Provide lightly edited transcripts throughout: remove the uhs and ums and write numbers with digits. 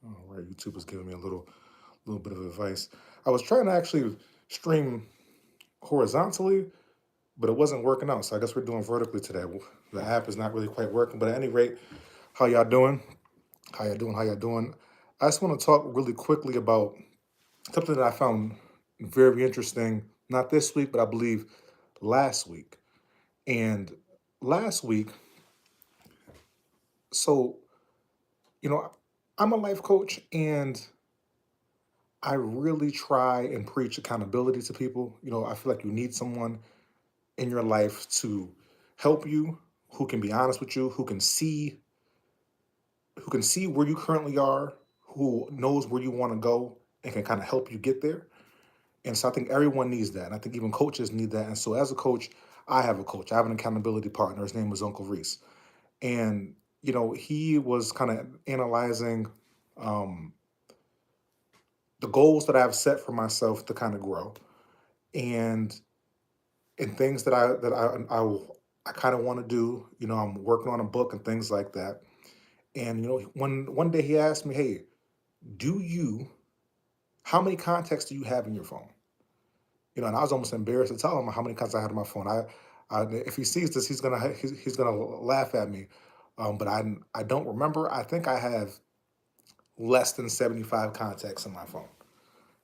All right, YouTube is giving me a little bit of advice. I was trying to actually stream horizontally, but it wasn't working out. So I guess we're doing vertically today. The app is not really quite working. But at any rate, how y'all doing? How y'all doing? How y'all doing? I just want to talk really quickly about something that I found very interesting, not this week, but I believe last week. And last week, so, you know, I'm a life coach and I really try and preach accountability to people. I feel like you need someone in your life to help you, who can be honest with you, who can see where you currently are, who knows where you want to go and can kind of help you get there. And so I think everyone needs that. And I think even coaches need that. And so as a coach, I have a coach. I have an accountability partner. His name is Uncle Reese. And, he was kind of analyzing um, the goals that I've set for myself to kind of grow. And things that I kind of want to do. I'm working on a book and things like that. And one day he asked me, "Hey, do you how many contacts do you have in your phone?" And I was almost embarrassed to tell him how many contacts I had on my phone. If he sees this, he's gonna laugh at me. But I don't remember. I think I have less than 75 contacts in my phone.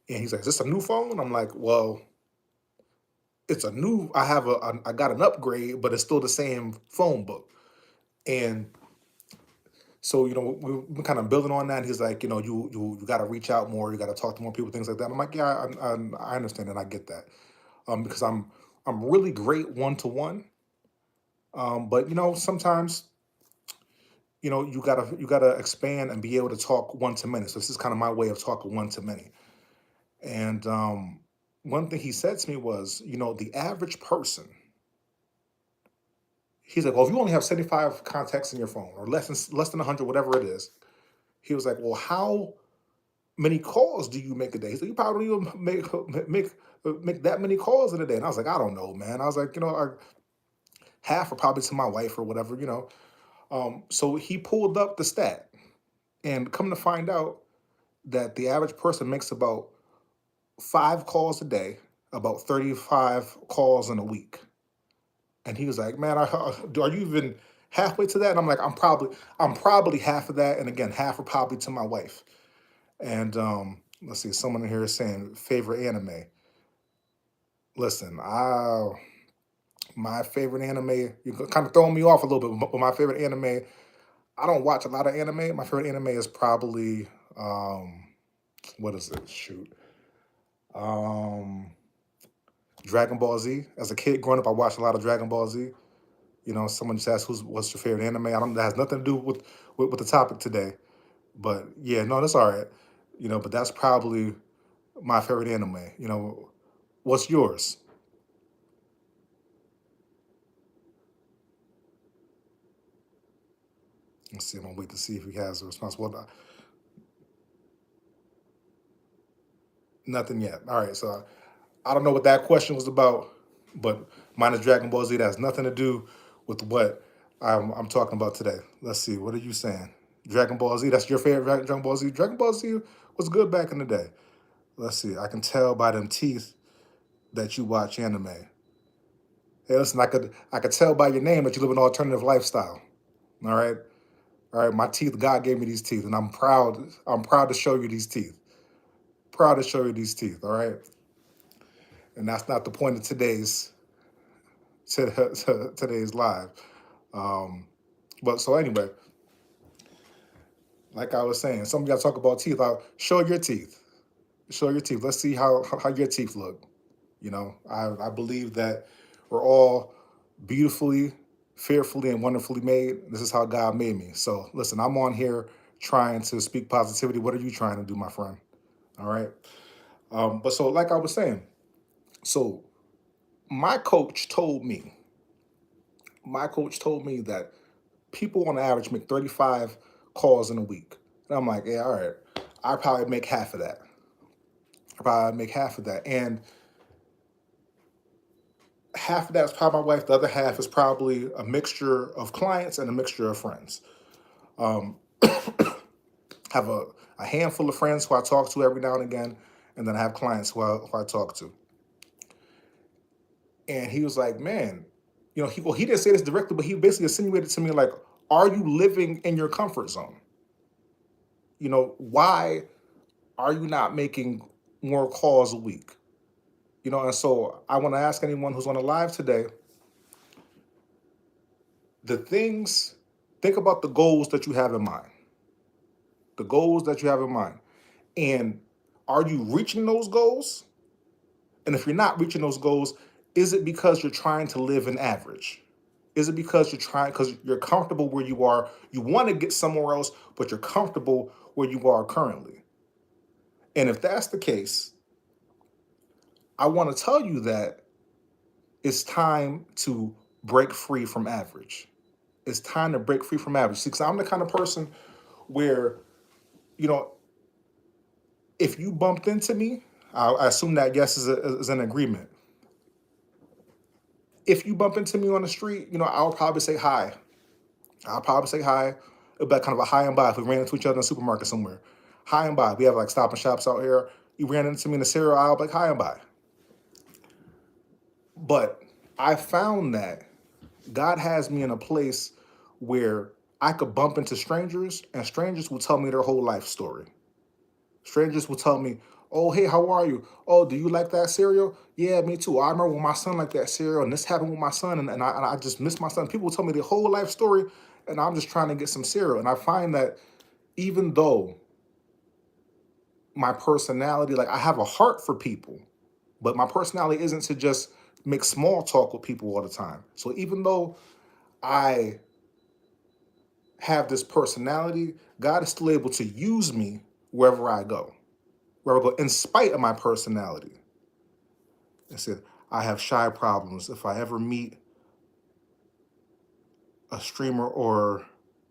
And he's like, "Is this a new phone?" I'm like, "Well, it's a new. I got an upgrade, but it's still the same phone book." And so we're kind of building on that. And he's like, you got to reach out more. You got to talk to more people, things like that. I'm like, yeah, I understand and I get that. Because I'm really great one to one. But sometimes you gotta expand and be able to talk one to many. So this is kind of my way of talking one to many. And one thing he said to me was, the average person. He's like, well, if you only have 75 contacts in your phone, or less than 100, whatever it is. He was like, well, how many calls do you make a day? He said, you probably don't even make that many calls in a day. And I was like, I don't know, man. I was like, half are probably to my wife or whatever. So he pulled up the stat, and come to find out that the average person makes about 5 calls a day, about 35 calls in a week. And he was like, man, are you even halfway to that? And I'm like, I'm probably half of that. And again, half are probably to my wife. And let's see, someone in here is saying favorite anime. Listen, my favorite anime, you kind of throwing me off a little bit, but my favorite anime, I don't watch a lot of anime. My favorite anime is probably what is it? Shoot. Um Dragon Ball Z. As a kid growing up, I watched a lot of Dragon Ball Z. Someone just asked what's your favorite anime. I don't That has nothing to do with the topic today. But yeah, no, that's all right. But that's probably my favorite anime. What's yours? Let's see. I'm gonna wait to see if he has a response. Well, nothing yet. All right. So I don't know what that question was about, but mine is Dragon Ball Z. That has nothing to do with what I'm talking about today. Let's see. What are you saying? Dragon Ball Z. That's your favorite Dragon Ball Z. Dragon Ball Z was good back in the day. Let's see. I can tell by them teeth that you watch anime. Hey, listen. I could tell by your name that you live an alternative lifestyle. All right. All right. My teeth. God gave me these teeth, and I'm proud. I'm proud to show you these teeth. Proud to show you these teeth. All right. And that's not the point of today's live. Um, but so anyway, like I was saying, some of y'all talk about teeth. Show your teeth. Show your teeth. Let's see how your teeth look. I believe that we're all beautifully, fearfully, and wonderfully made. This is how God made me. So listen, I'm on here trying to speak positivity. What are you trying to do, my friend? All right. But so like I was saying, so my coach told me, my coach told me that people on average make 35 calls in a week. And I'm like, yeah, all right. I probably make half of that. I probably make half of that. And half of that is probably my wife. The other half is probably a mixture of clients and a mixture of friends. Um, Have a handful of friends who I talk to every now and again, and then I have clients who I talk to. And he was like, man, he didn't say this directly, but he basically insinuated to me, like, are you living in your comfort zone? Why are you not making more calls a week? And so I want to ask anyone who's on the live today, the things, think about the goals that you have in mind, the goals that you have in mind. And are you reaching those goals? And if you're not reaching those goals, is it because you're trying to live an average? Is it because because you're comfortable where you are? You want to get somewhere else, but you're comfortable where you are currently. And if that's the case, I want to tell you that it's time to break free from average. It's time to break free from average. See, because I'm the kind of person where, you know, if you bumped into me, I assume that yes is an agreement. If you bump into me on the street, I'll probably say hi. I'll probably say hi. It'll be like kind of a hi and bye if we ran into each other in a supermarket somewhere. Hi and bye. We have like stop and shops out here. You ran into me in the cereal aisle, like hi and bye. But I found that God has me in a place where I could bump into strangers and strangers will tell me their whole life story. Strangers will tell me, oh, hey, how are you? Oh, do you like that cereal? Yeah, me too. I remember when my son liked that cereal and this happened with my son and I just miss my son. People will tell me their whole life story and I'm just trying to get some cereal. And I find that even though my personality, like I have a heart for people, but my personality isn't to just make small talk with people all the time. So even though I have this personality, God is still able to use me wherever I go, in spite of my personality. I said, I have shy problems. If I ever meet a streamer or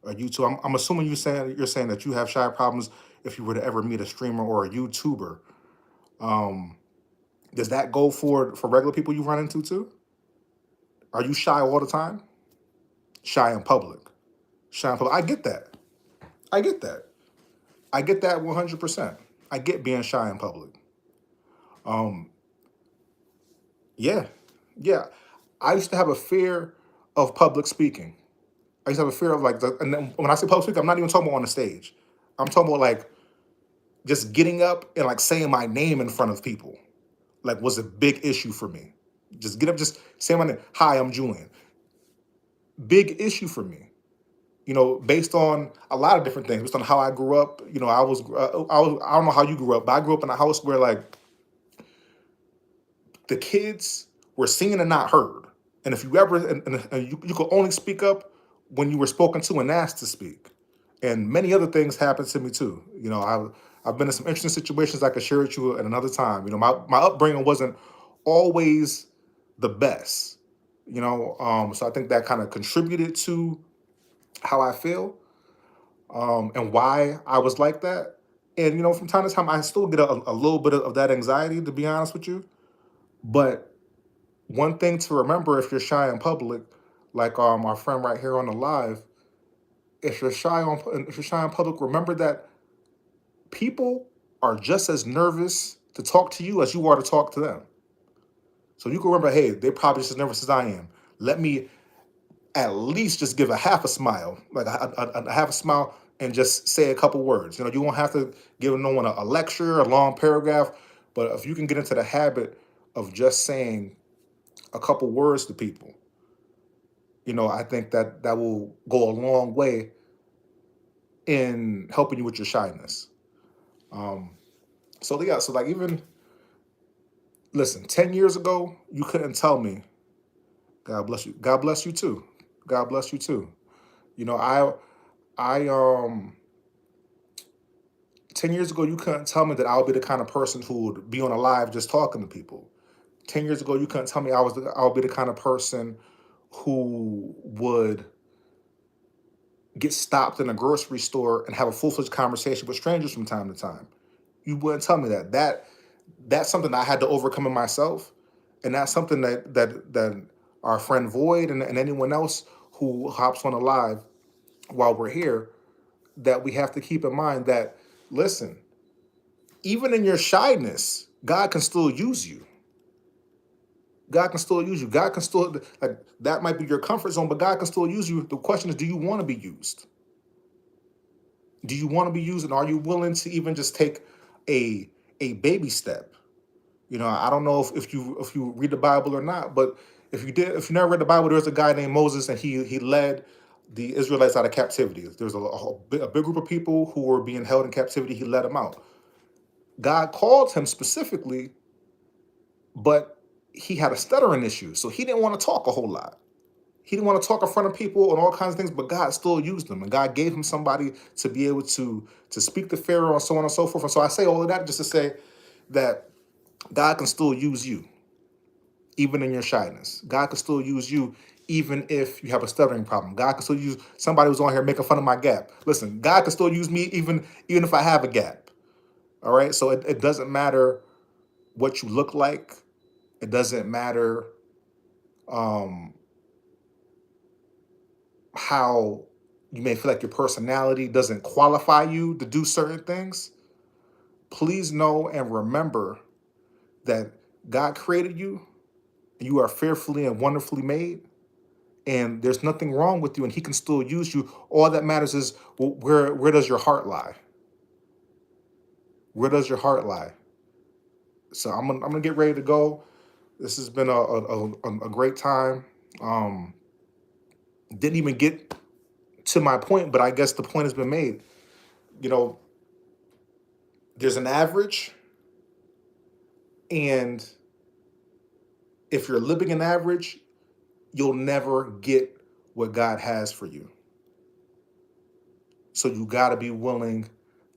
a YouTuber, I'm assuming you're saying that you have shy problems if you were to ever meet a streamer or a YouTuber. Um, does that go for regular people you run into too? Are you shy all the time? Shy in public. Shy in public. I get that. I get that. I get that 100%. I get being shy in public. Um, yeah, yeah. I used to have a fear of public speaking. I used to have a fear of and then when I say public speaking, I'm not even talking about on the stage. I'm talking about like just getting up and like saying my name in front of people. Like was a big issue for me. Just get up, just say my name. Hi, I'm Julian. Big issue for me. Based on a lot of different things, based on how I grew up. I don't know how you grew up, but I grew up in a house where like the kids were seen and not heard. And if you ever, and you could only speak up when you were spoken to and asked to speak. And many other things happened to me too. I've been in some interesting situations I could share with you at another time. My upbringing wasn't always the best. So I think that kind of contributed to how I feel, and why I was like that. And from time to time, I still get a little bit of that anxiety, to be honest with you. But one thing to remember if you're shy in public, like our friend right here on the live, if you're shy in public, remember that people are just as nervous to talk to you as you are to talk to them. So you can remember, hey, they're probably just as nervous as I am. Let me at least just give a half a smile, like a half a smile, and just say a couple words. You won't have to give no one a lecture, a long paragraph, but if you can get into the habit of just saying a couple words to people, I think that will go a long way in helping you with your shyness. Um, so yeah, so like even listen, 10 years ago, you couldn't tell me, God bless you. God bless you too. God bless you too. You know, I 10 years ago, you couldn't tell me that I would be the kind of person who would be on a live just talking to people. 10 years ago, you couldn't tell me I would be the kind of person who would get stopped in a grocery store and have a full-fledged conversation with strangers from time to time. You wouldn't tell me that. That's something I had to overcome in myself, and that's something that our friend Void and anyone else who hops on a live while we're here, that we have to keep in mind that, listen, even in your shyness, God can still use you. God can still use you. God can still, like, that might be your comfort zone, but God can still use you. The question is, do you want to be used? Do you want to be used? And are you willing to even just take a baby step? I don't know if you read the Bible or not, but if you never read the Bible, there's a guy named Moses, and he led the Israelites out of captivity. There's a big group of people who were being held in captivity. He led them out. God called him specifically, but he had a stuttering issue, so he didn't want to talk a whole lot. He didn't want to talk in front of people and all kinds of things, but God still used him, and God gave him somebody to be able to speak to Pharaoh and so on and so forth. And so I say all of that just to say that God can still use you, even in your shyness. God can still use you, even if you have a stuttering problem. God can still use somebody who's on here making fun of my gap. Listen, God can still use me, even if I have a gap. All right. So it doesn't matter what you look like. It doesn't matter um, how you may feel like your personality doesn't qualify you to do certain things. Please know and remember that God created you. You are fearfully and wonderfully made, and there's nothing wrong with you, and He can still use you. All that matters is, well, where does your heart lie? Where does your heart lie? So I'm gonna get ready to go. This has been a great time. Um, didn't even get to my point, but I guess the point has been made. You know, there's an average, and if you're living an average, you'll never get what God has for you. So you got to be willing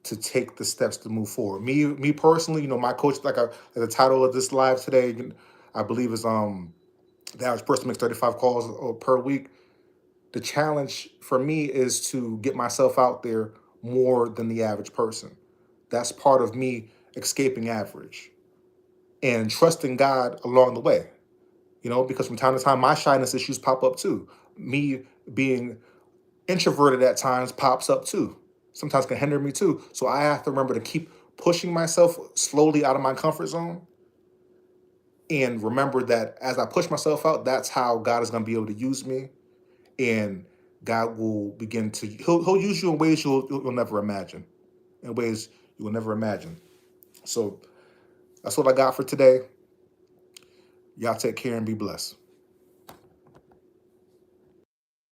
to take the steps to move forward. Me personally, my coach, like the title of this live today, I believe is the average person makes 35 calls per week. The challenge for me is to get myself out there more than the average person. That's part of me escaping average and trusting God along the way. Because from time to time, my shyness issues pop up too. Me being introverted at times pops up too. Sometimes can hinder me too. So I have to remember to keep pushing myself slowly out of my comfort zone, and remember that as I push myself out, that's how God is going to be able to use me, and God will begin to he'll use you in ways you'll never imagine, in ways you will never imagine. So that's what I got for today. Y'all take care and be blessed.